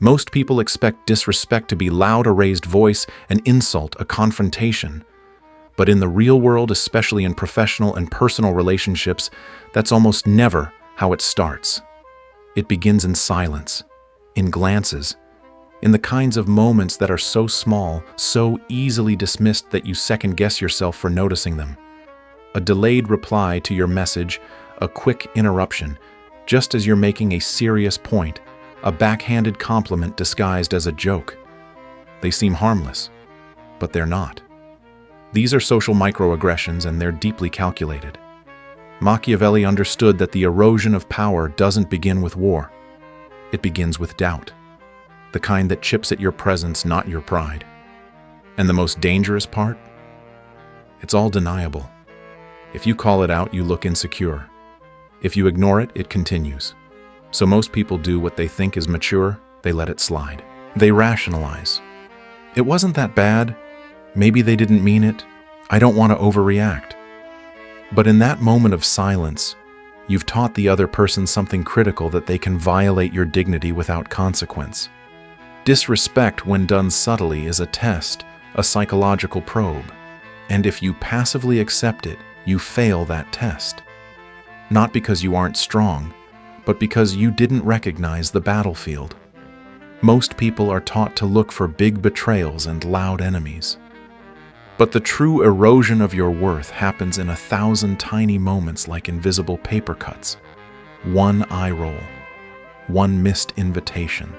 Most people expect disrespect to be loud, a raised voice, an insult, a confrontation. But in the real world, especially in professional and personal relationships, that's almost never how it starts. It begins in silence, in glances, in the kinds of moments that are so small, so easily dismissed that you second-guess yourself for noticing them. A delayed reply to your message, a quick interruption, just as you're making a serious point, a backhanded compliment disguised as a joke. They seem harmless, but they're not. These are social microaggressions, and they're deeply calculated. Machiavelli understood that the erosion of power doesn't begin with war. It begins with doubt, the kind that chips at your presence, not your pride. And the most dangerous part? It's all deniable. If you call it out, you look insecure. If you ignore it, it continues. So most people do what they think is mature, they let it slide. They rationalize. It wasn't that bad. Maybe they didn't mean it. I don't want to overreact. But in that moment of silence, you've taught the other person something critical, that they can violate your dignity without consequence. Disrespect, when done subtly, is a test, a psychological probe. And if you passively accept it, you fail that test. Not because you aren't strong, but because you didn't recognize the battlefield. Most people are taught to look for big betrayals and loud enemies. But the true erosion of your worth happens in 1,000 tiny moments, like invisible paper cuts. One eye roll, one missed invitation,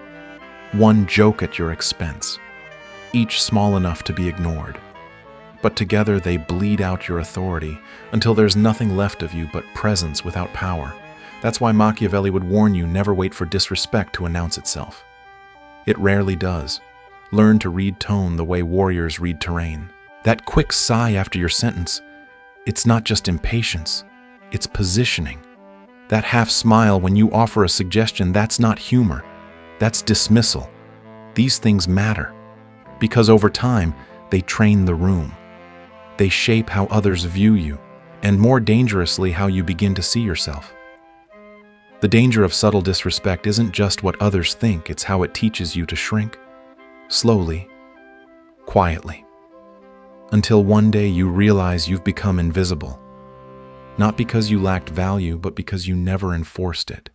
one joke at your expense, each small enough to be ignored. But together they bleed out your authority until there's nothing left of you but presence without power. That's why Machiavelli would warn you, never wait for disrespect to announce itself. It rarely does. Learn to read tone the way warriors read terrain. That quick sigh after your sentence, it's not just impatience, it's positioning. That half smile when you offer a suggestion, that's not humor, that's dismissal. These things matter, because over time, they train the room. They shape how others view you, and more dangerously, how you begin to see yourself. The danger of subtle disrespect isn't just what others think, it's how it teaches you to shrink, slowly, quietly, until one day you realize you've become invisible, not because you lacked value, but because you never enforced it.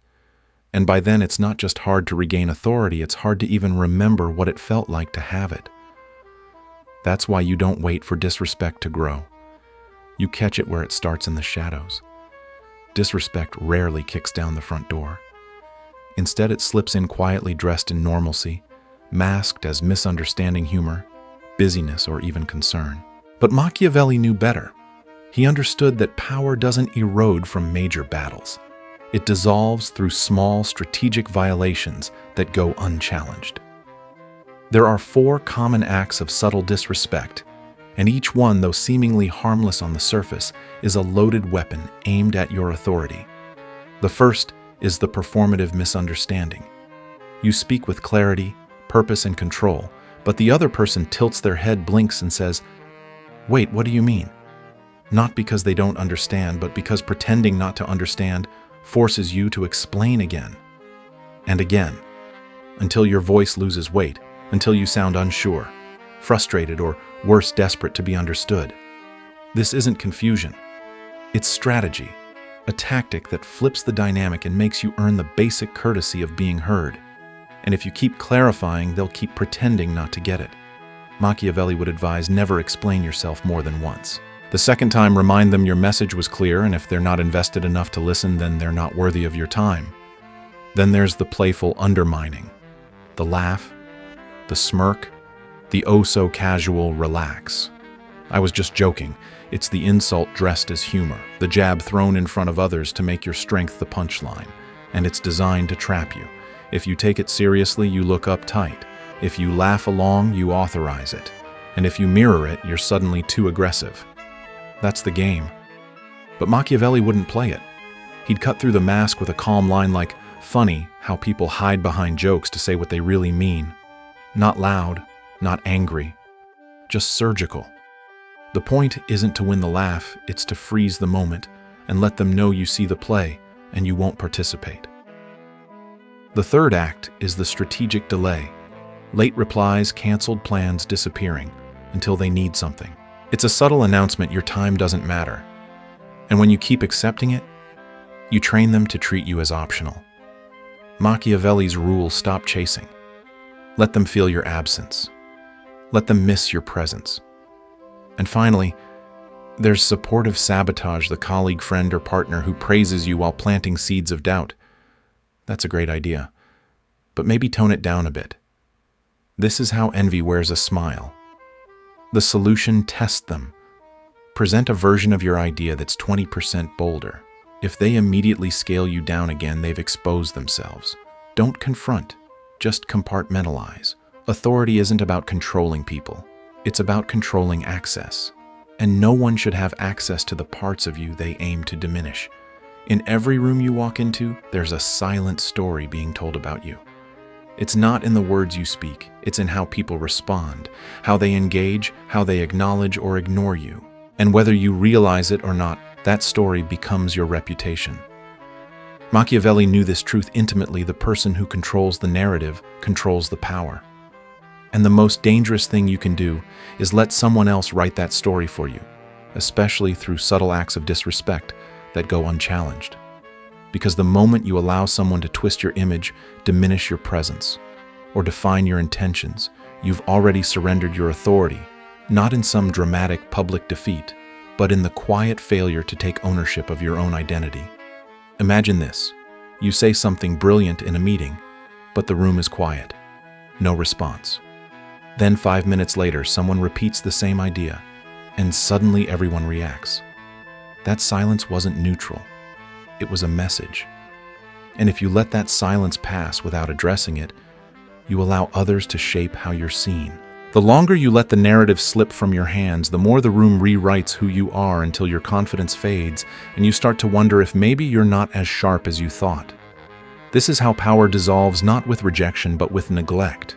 And by then, it's not just hard to regain authority, it's hard to even remember what it felt like to have it. That's why you don't wait for disrespect to grow. You catch it where it starts in the shadows. Disrespect rarely kicks down the front door. Instead, it slips in quietly, dressed in normalcy, masked as misunderstanding, humor, busyness, or even concern. But Machiavelli knew better. He understood that power doesn't erode from major battles. It dissolves through small, strategic violations that go unchallenged. There are 4 common acts of subtle disrespect, and each one, though seemingly harmless on the surface, is a loaded weapon aimed at your authority. The first is the performative misunderstanding. You speak with clarity, purpose, and control, but the other person tilts their head, blinks, and says, "Wait, what do you mean?" Not because they don't understand, but because pretending not to understand forces you to explain again and again, until your voice loses weight, until you sound unsure, frustrated, or worse, desperate to be understood. This isn't confusion. It's strategy, a tactic that flips the dynamic and makes you earn the basic courtesy of being heard. And if you keep clarifying, they'll keep pretending not to get it. Machiavelli would advise, never explain yourself more than once. The second time, remind them your message was clear, and if they're not invested enough to listen, then they're not worthy of your time. Then there's the playful undermining, the laugh, the smirk, the oh-so-casual relax. I was just joking. It's the insult dressed as humor, the jab thrown in front of others to make your strength the punchline, and it's designed to trap you. If you take it seriously, you look uptight. If you laugh along, you authorize it. And if you mirror it, you're suddenly too aggressive. That's the game. But Machiavelli wouldn't play it. He'd cut through the mask with a calm line like, "Funny how people hide behind jokes to say what they really mean. Not loud, not angry, just surgical." The point isn't to win the laugh, it's to freeze the moment and let them know you see the play and you won't participate. The third act is the strategic delay. Late replies, canceled plans disappearing until they need something. It's a subtle announcement your time doesn't matter. And when you keep accepting it, you train them to treat you as optional. Machiavelli's rule: stop chasing. Let them feel your absence. Let them miss your presence. And finally, there's supportive sabotage, the colleague, friend, or partner who praises you while planting seeds of doubt. That's a great idea, but maybe tone it down a bit. This is how envy wears a smile. The solution: test them. Present a version of your idea that's 20% bolder. If they immediately scale you down again, they've exposed themselves. Don't confront, just compartmentalize. Authority isn't about controlling people. It's about controlling access. And no one should have access to the parts of you they aim to diminish. In every room you walk into, there's a silent story being told about you. It's not in the words you speak, it's in how people respond, how they engage, how they acknowledge or ignore you. And whether you realize it or not, that story becomes your reputation. Machiavelli knew this truth intimately: the person who controls the narrative controls the power. And the most dangerous thing you can do is let someone else write that story for you, especially through subtle acts of disrespect that go unchallenged. Because the moment you allow someone to twist your image, diminish your presence, or define your intentions, you've already surrendered your authority, not in some dramatic public defeat, but in the quiet failure to take ownership of your own identity. Imagine this: you say something brilliant in a meeting, but the room is quiet. No response. Then 5 minutes later, someone repeats the same idea, and suddenly everyone reacts. That silence wasn't neutral. It was a message. And if you let that silence pass without addressing it, you allow others to shape how you're seen. The longer you let the narrative slip from your hands, the more the room rewrites who you are, until your confidence fades and you start to wonder if maybe you're not as sharp as you thought. This is how power dissolves, not with rejection, but with neglect.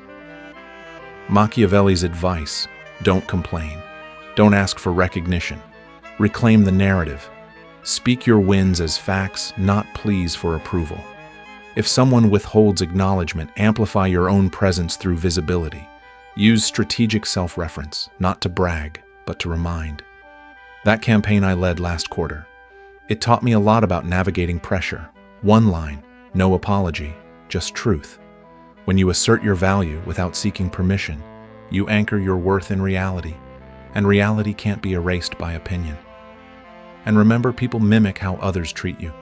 Machiavelli's advice: don't complain. Don't ask for recognition. Reclaim the narrative. Speak your wins as facts, not pleas for approval. If someone withholds acknowledgement, amplify your own presence through visibility. Use strategic self-reference, not to brag, but to remind. That campaign I led last quarter, it taught me a lot about navigating pressure. One line: no apology, just truth. When you assert your value without seeking permission, you anchor your worth in reality, and reality can't be erased by opinion. And remember, people mimic how others treat you.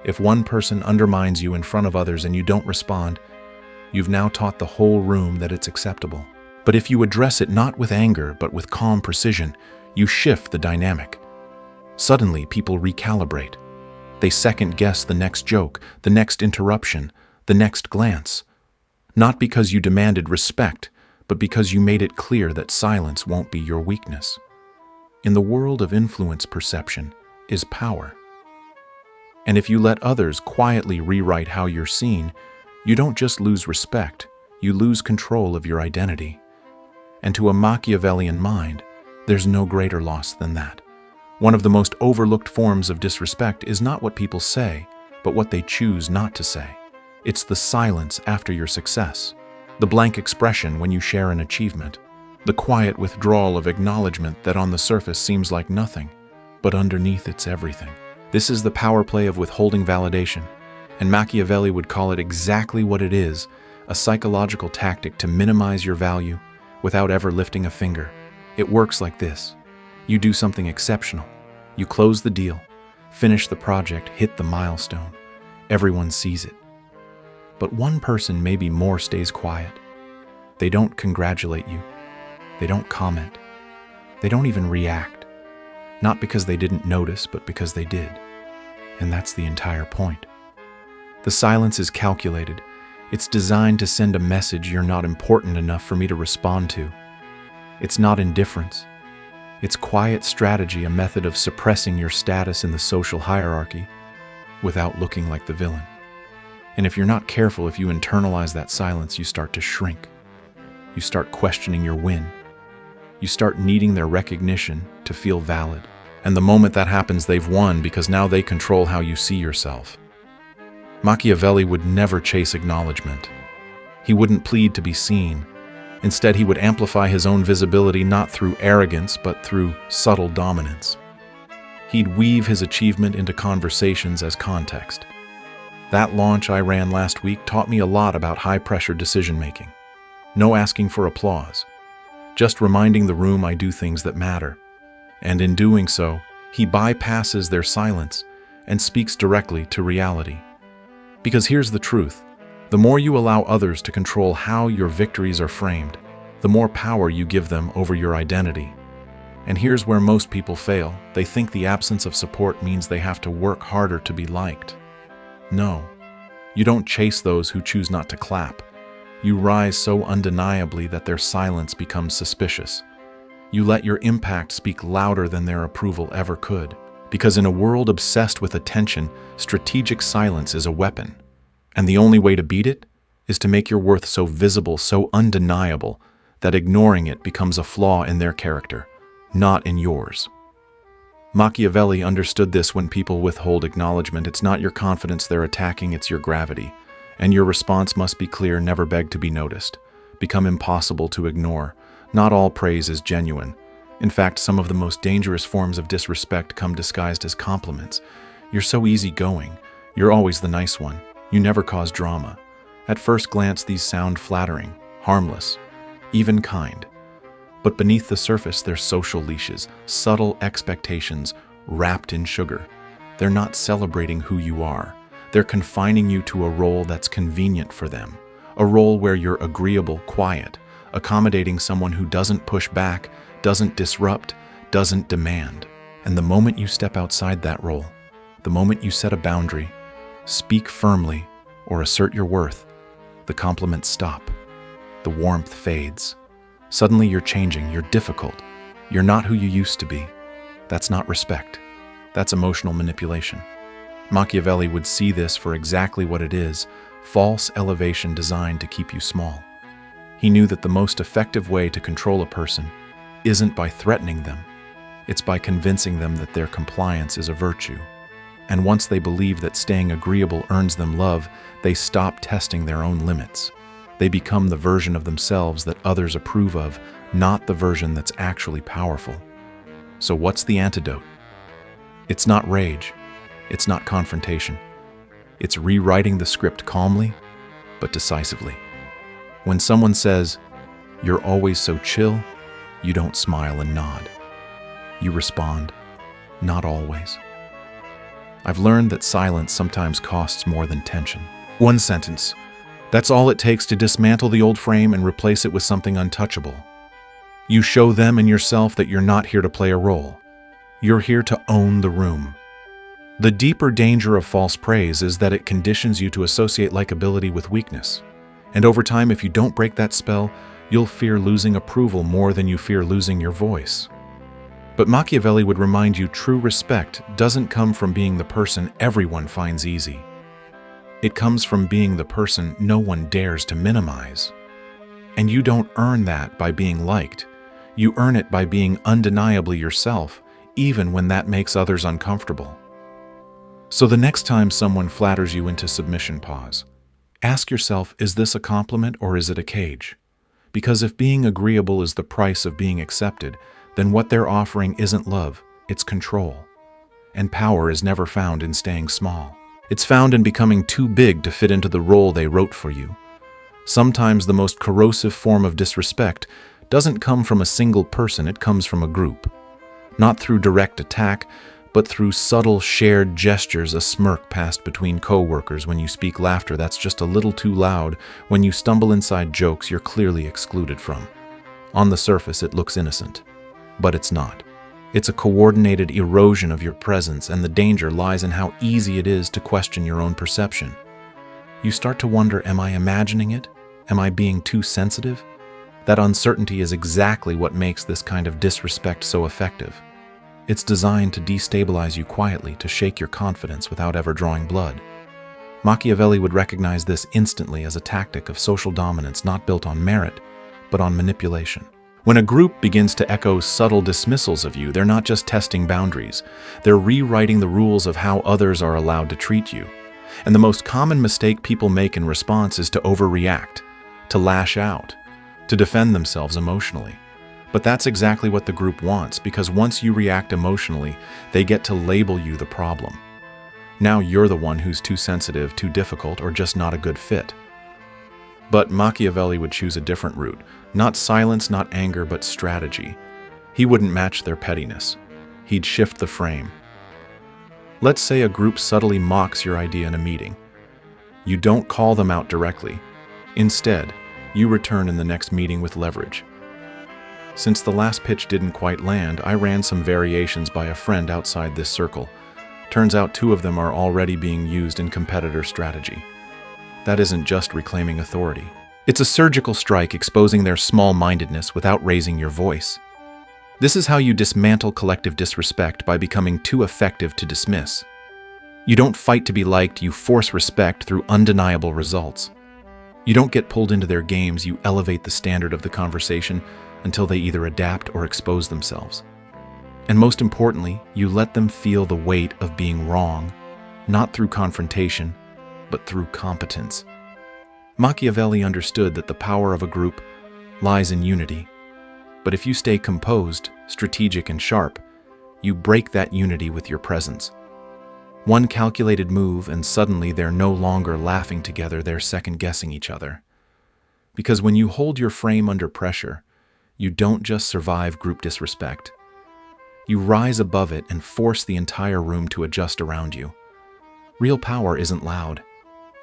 If one person undermines you in front of others and you don't respond, you've now taught the whole room that it's acceptable. But if you address it not with anger, but with calm precision, you shift the dynamic. Suddenly, people recalibrate. They second-guess the next joke, the next interruption, the next glance. Not because you demanded respect, but because you made it clear that silence won't be your weakness. In the world of influence, perception is power. And if you let others quietly rewrite how you're seen, you don't just lose respect, you lose control of your identity. And to a Machiavellian mind, there's no greater loss than that. One of the most overlooked forms of disrespect is not what people say, but what they choose not to say. It's the silence after your success, the blank expression when you share an achievement, the quiet withdrawal of acknowledgement that on the surface seems like nothing, but underneath it's everything. This is the power play of withholding validation, and Machiavelli would call it exactly what it is: a psychological tactic to minimize your value without ever lifting a finger. It works like this: you do something exceptional, you close the deal, finish the project, hit the milestone. Everyone sees it. But one person, maybe more, stays quiet. They don't congratulate you. They don't comment. They don't even react. Not because they didn't notice, but because they did. And that's the entire point. The silence is calculated. It's designed to send a message: you're not important enough for me to respond to. It's not indifference. It's quiet strategy, a method of suppressing your status in the social hierarchy without looking like the villain. And if you're not careful, if you internalize that silence, you start to shrink. You start questioning your win. You start needing their recognition to feel valid. And the moment that happens, they've won, because now they control how you see yourself. Machiavelli would never chase acknowledgement. He wouldn't plead to be seen. Instead, he would amplify his own visibility not through arrogance, but through subtle dominance. He'd weave his achievement into conversations as context. That launch I ran last week taught me a lot about high-pressure decision-making. No asking for applause, just reminding the room I do things that matter. And in doing so, he bypasses their silence and speaks directly to reality. Because here's the truth. The more you allow others to control how your victories are framed, the more power you give them over your identity. And here's where most people fail. They think the absence of support means they have to work harder to be liked. No, you don't chase those who choose not to clap. You rise so undeniably that their silence becomes suspicious. You let your impact speak louder than their approval ever could. Because in a world obsessed with attention, strategic silence is a weapon. And the only way to beat it is to make your worth so visible, so undeniable, that ignoring it becomes a flaw in their character, not in yours. Machiavelli understood this. When people withhold acknowledgement, it's not your confidence they're attacking, it's your gravity. And your response must be clear: never beg to be noticed. Become impossible to ignore. Not all praise is genuine. In fact, some of the most dangerous forms of disrespect come disguised as compliments. You're so easygoing. You're always the nice one. You never cause drama. At first glance, these sound flattering, harmless, even kind. But beneath the surface, they're social leashes, subtle expectations wrapped in sugar. They're not celebrating who you are. They're confining you to a role that's convenient for them, a role where you're agreeable, quiet, accommodating someone who doesn't push back, doesn't disrupt, doesn't demand. And the moment you step outside that role, the moment you set a boundary, speak firmly, or assert your worth, the compliments stop. The warmth fades. Suddenly you're changing, you're difficult. You're not who you used to be. That's not respect. That's emotional manipulation. Machiavelli would see this for exactly what it is: false elevation designed to keep you small. He knew that the most effective way to control a person isn't by threatening them. It's by convincing them that their compliance is a virtue. And once they believe that staying agreeable earns them love, they stop testing their own limits. They become the version of themselves that others approve of, not the version that's actually powerful. So what's the antidote? It's not rage. It's not confrontation. It's rewriting the script calmly, but decisively. When someone says, "You're always so chill," you don't smile and nod. You respond, "Not always." I've learned that silence sometimes costs more than tension. One sentence. That's all it takes to dismantle the old frame and replace it with something untouchable. You show them and yourself that you're not here to play a role. You're here to own the room. The deeper danger of false praise is that it conditions you to associate likability with weakness. And over time, if you don't break that spell, you'll fear losing approval more than you fear losing your voice. But Machiavelli would remind you true respect doesn't come from being the person everyone finds easy. It comes from being the person no one dares to minimize. And you don't earn that by being liked. You earn it by being undeniably yourself, even when that makes others uncomfortable. So the next time someone flatters you into submission, pause. Ask yourself, is this a compliment or is it a cage? Because if being agreeable is the price of being accepted, then what they're offering isn't love, it's control. And power is never found in staying small. It's found in becoming too big to fit into the role they wrote for you. Sometimes the most corrosive form of disrespect doesn't come from a single person, it comes from a group. Not through direct attack, but through subtle shared gestures. A smirk passed between co-workers when you speak laughter that's just a little too loud. When you stumble inside jokes you're clearly excluded from. On the surface it looks innocent, but it's not. It's a coordinated erosion of your presence, and the danger lies in how easy it is to question your own perception. You start to wonder, am I imagining it? Am I being too sensitive? That uncertainty is exactly what makes this kind of disrespect so effective. It's designed to destabilize you quietly, to shake your confidence without ever drawing blood. Machiavelli would recognize this instantly as a tactic of social dominance not built on merit, but on manipulation. When a group begins to echo subtle dismissals of you, they're not just testing boundaries. They're rewriting the rules of how others are allowed to treat you. And the most common mistake people make in response is to overreact, to lash out, to defend themselves emotionally. But that's exactly what the group wants, because once you react emotionally, they get to label you the problem. Now you're the one who's too sensitive, too difficult, or just not a good fit. But Machiavelli would choose a different route. Not silence, not anger, but strategy. He wouldn't match their pettiness. He'd shift the frame. Let's say a group subtly mocks your idea in a meeting. You don't call them out directly. Instead, you return in the next meeting with leverage. Since the last pitch didn't quite land, I ran some variations by a friend outside this circle. Turns out 2 of them are already being used in competitor strategy. That isn't just reclaiming authority. It's a surgical strike exposing their small-mindedness without raising your voice. This is how you dismantle collective disrespect by becoming too effective to dismiss. You don't fight to be liked, you force respect through undeniable results. You don't get pulled into their games, you elevate the standard of the conversation until they either adapt or expose themselves. And most importantly, you let them feel the weight of being wrong, not through confrontation, but through competence. Machiavelli understood that the power of a group lies in unity. But if you stay composed, strategic, and sharp, you break that unity with your presence. One calculated move and suddenly they're no longer laughing together, they're second-guessing each other. Because when you hold your frame under pressure, you don't just survive group disrespect. You rise above it and force the entire room to adjust around you. Real power isn't loud.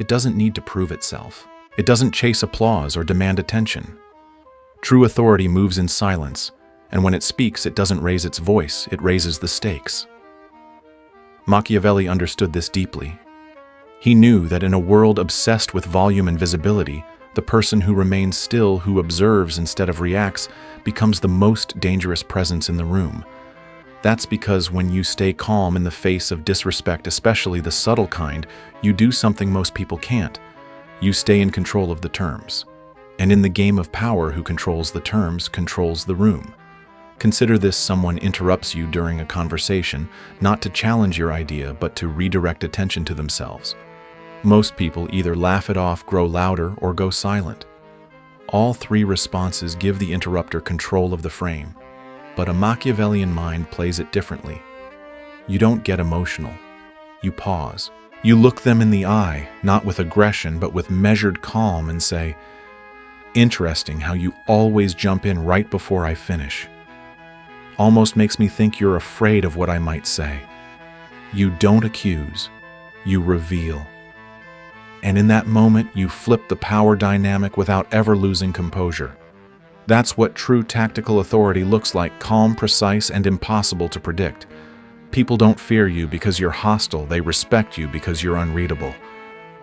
It doesn't need to prove itself. It doesn't chase applause or demand attention. True authority moves in silence, and when it speaks, it doesn't raise its voice, it raises the stakes. Machiavelli understood this deeply. He knew that in a world obsessed with volume and visibility, the person who remains still, who observes instead of reacts, becomes the most dangerous presence in the room. That's because when you stay calm in the face of disrespect, especially the subtle kind, you do something most people can't. You stay in control of the terms. And in the game of power, who controls the terms controls the room. Consider this: someone interrupts you during a conversation, not to challenge your idea, but to redirect attention to themselves. Most people either laugh it off, grow louder, or go silent. All 3 responses give the interrupter control of the frame, but a Machiavellian mind plays it differently. You don't get emotional. You pause. You look them in the eye, not with aggression, but with measured calm, and say, "Interesting how you always jump in right before I finish. Almost makes me think you're afraid of what I might say." You don't accuse, you reveal. And in that moment, you flip the power dynamic without ever losing composure. That's what true tactical authority looks like: calm, precise, and impossible to predict. People don't fear you because you're hostile, they respect you because you're unreadable.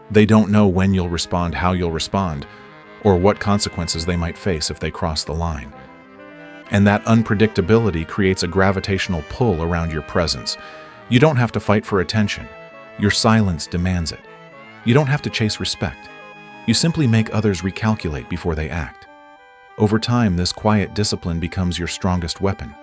They don't know when you'll respond, how you'll respond, or what consequences they might face if they cross the line. And that unpredictability creates a gravitational pull around your presence. You don't have to fight for attention. Your silence demands it. You don't have to chase respect. You simply make others recalculate before they act. Over time, this quiet discipline becomes your strongest weapon.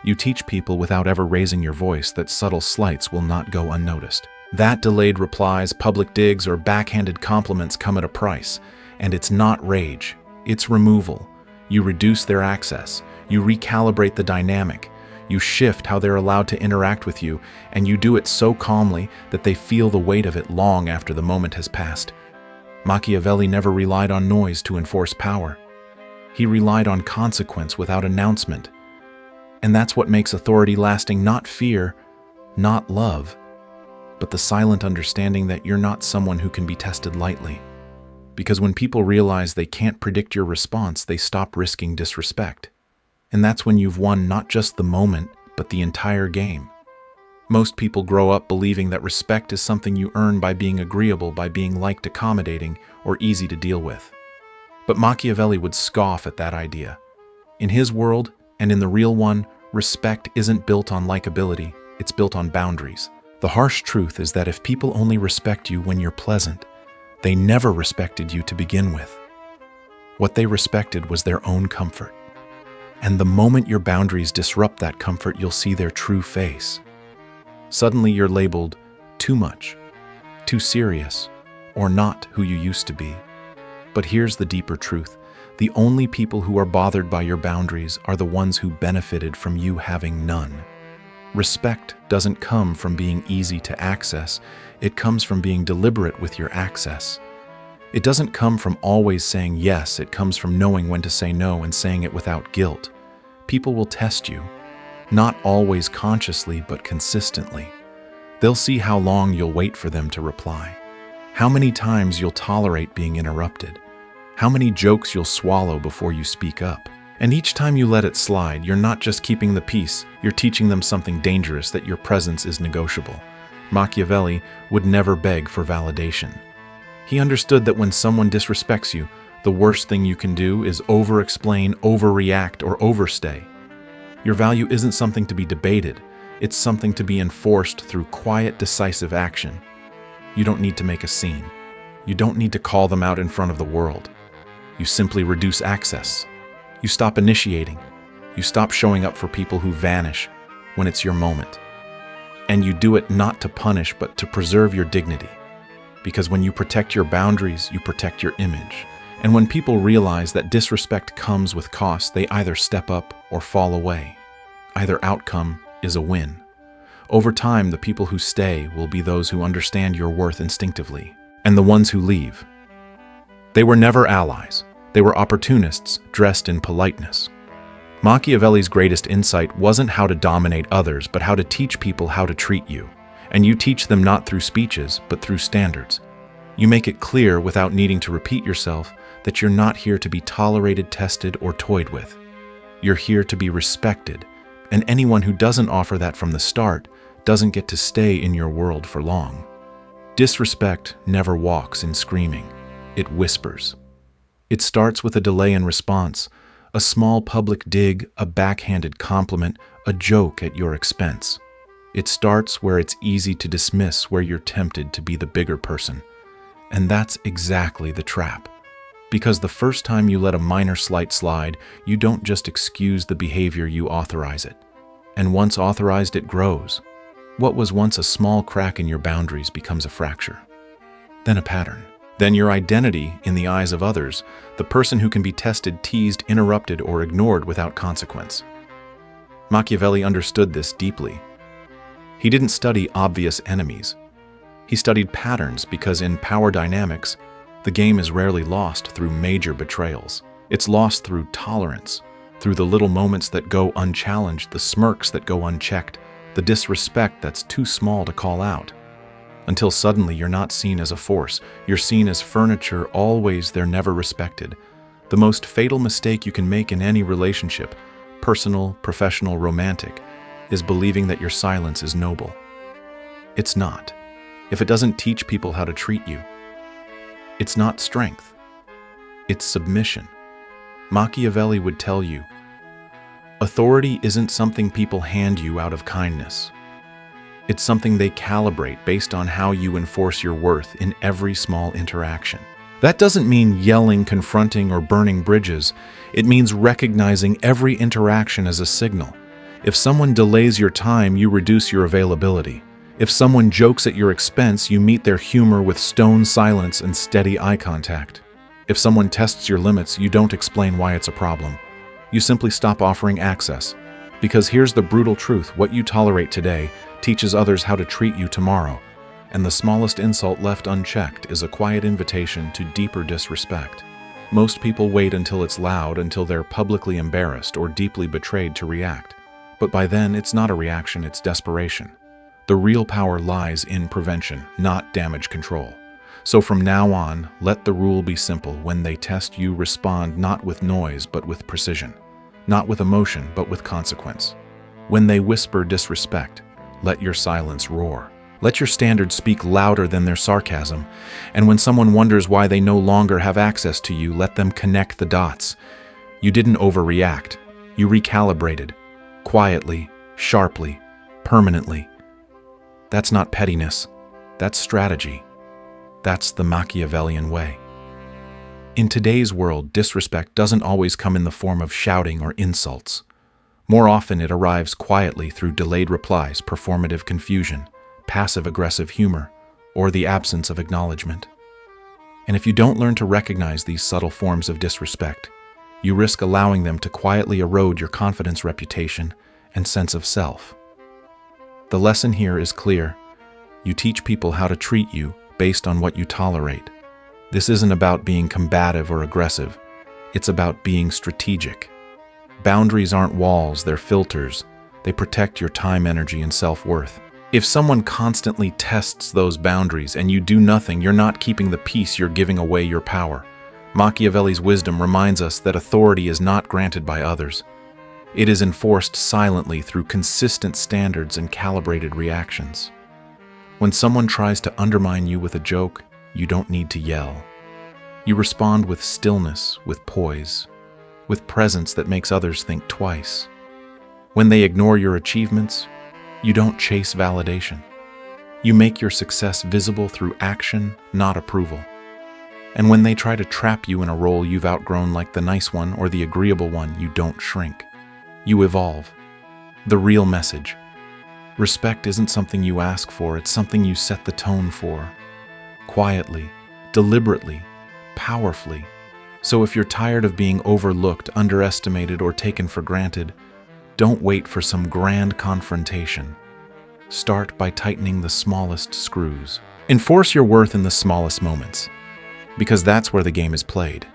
You teach people without ever raising your voice that subtle slights will not go unnoticed. That delayed replies, public digs, or backhanded compliments come at a price. And it's not rage, it's removal. You reduce their access. You recalibrate the dynamic. You shift how they're allowed to interact with you, and you do it so calmly that they feel the weight of it long after the moment has passed. Machiavelli never relied on noise to enforce power. He relied on consequence without announcement. And that's what makes authority lasting: not fear, not love, but the silent understanding that you're not someone who can be tested lightly. Because when people realize they can't predict your response, they stop risking disrespect. And that's when you've won not just the moment, but the entire game. Most people grow up believing that respect is something you earn by being agreeable, by being liked, accommodating, or easy to deal with. But Machiavelli would scoff at that idea. In his world, and in the real one, respect isn't built on likability, it's built on boundaries. The harsh truth is that if people only respect you when you're pleasant, they never respected you to begin with. What they respected was their own comfort. And the moment your boundaries disrupt that comfort, you'll see their true face. Suddenly you're labeled too much, too serious, or not who you used to be. But here's the deeper truth. The only people who are bothered by your boundaries are the ones who benefited from you having none. Respect doesn't come from being easy to access. It comes from being deliberate with your access. It doesn't come from always saying yes. It comes from knowing when to say no and saying it without guilt. People will test you, not always consciously, but consistently. They'll see how long you'll wait for them to reply, how many times you'll tolerate being interrupted, how many jokes you'll swallow before you speak up. And each time you let it slide, you're not just keeping the peace, you're teaching them something dangerous, that your presence is negotiable. Machiavelli would never beg for validation. He understood that when someone disrespects you, the worst thing you can do is over-explain, overreact, or overstay. Your value isn't something to be debated, it's something to be enforced through quiet, decisive action. You don't need to make a scene. You don't need to call them out in front of the world. You simply reduce access. You stop initiating. You stop showing up for people who vanish when it's your moment. And you do it not to punish, but to preserve your dignity. Because when you protect your boundaries, you protect your image. And when people realize that disrespect comes with cost, they either step up or fall away. Either outcome is a win. Over time, the people who stay will be those who understand your worth instinctively, and the ones who leave. They were never allies. They were opportunists dressed in politeness. Machiavelli's greatest insight wasn't how to dominate others, but how to teach people how to treat you. And you teach them not through speeches, but through standards. You make it clear, without needing to repeat yourself, that you're not here to be tolerated, tested, or toyed with. You're here to be respected, and anyone who doesn't offer that from the start doesn't get to stay in your world for long. Disrespect never walks in screaming. It whispers. It starts with a delay in response, a small public dig, a backhanded compliment, a joke at your expense. It starts where it's easy to dismiss, where you're tempted to be the bigger person. And that's exactly the trap. Because the first time you let a minor slight slide, you don't just excuse the behavior, you authorize it. And once authorized, it grows. What was once a small crack in your boundaries becomes a fracture, then a pattern. Then your identity in the eyes of others, the person who can be tested, teased, interrupted, or ignored without consequence. Machiavelli understood this deeply. He didn't study obvious enemies. He studied patterns, because in power dynamics, the game is rarely lost through major betrayals. It's lost through tolerance, through the little moments that go unchallenged, the smirks that go unchecked, the disrespect that's too small to call out. Until suddenly you're not seen as a force, you're seen as furniture, always there, never respected. The most fatal mistake you can make in any relationship, personal, professional, romantic, is believing that your silence is noble. It's not. If it doesn't teach people how to treat you, it's not strength. It's submission. Machiavelli would tell you, authority isn't something people hand you out of kindness. It's something they calibrate based on how you enforce your worth in every small interaction. That doesn't mean yelling, confronting, or burning bridges. It means recognizing every interaction as a signal. If someone delays your time, you reduce your availability. If someone jokes at your expense, you meet their humor with stone silence and steady eye contact. If someone tests your limits, you don't explain why it's a problem. You simply stop offering access. Because here's the brutal truth: what you tolerate today teaches others how to treat you tomorrow. And the smallest insult left unchecked is a quiet invitation to deeper disrespect. Most people wait until it's loud, until they're publicly embarrassed or deeply betrayed to react. But by then, it's not a reaction, it's desperation. The real power lies in prevention, not damage control. So from now on, let the rule be simple. When they test you, respond not with noise, but with precision. Not with emotion, but with consequence. When they whisper disrespect, let your silence roar. Let your standards speak louder than their sarcasm. And when someone wonders why they no longer have access to you, let them connect the dots. You didn't overreact. You recalibrated. Quietly, sharply, permanently. That's not pettiness. That's strategy. That's the Machiavellian way. In today's world, disrespect doesn't always come in the form of shouting or insults. More often, it arrives quietly through delayed replies, performative confusion, passive-aggressive humor, or the absence of acknowledgement. And if you don't learn to recognize these subtle forms of disrespect, you risk allowing them to quietly erode your confidence, reputation, and sense of self. The lesson here is clear. You teach people how to treat you based on what you tolerate. This isn't about being combative or aggressive. It's about being strategic. Boundaries aren't walls, they're filters. They protect your time, energy, and self-worth. If someone constantly tests those boundaries and you do nothing, you're not keeping the peace, you're giving away your power. Machiavelli's wisdom reminds us that authority is not granted by others. It is enforced silently through consistent standards and calibrated reactions. When someone tries to undermine you with a joke, you don't need to yell. You respond with stillness, with poise, with presence that makes others think twice. When they ignore your achievements, you don't chase validation. You make your success visible through action, not approval. And when they try to trap you in a role you've outgrown, like the nice one or the agreeable one, you don't shrink. You evolve. The real message: respect isn't something you ask for, it's something you set the tone for. Quietly, deliberately, powerfully. So if you're tired of being overlooked, underestimated, or taken for granted, don't wait for some grand confrontation. Start by tightening the smallest screws. Enforce your worth in the smallest moments, because that's where the game is played.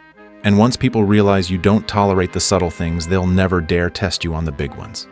And once people realize you don't tolerate the subtle things, they'll never dare test you on the big ones.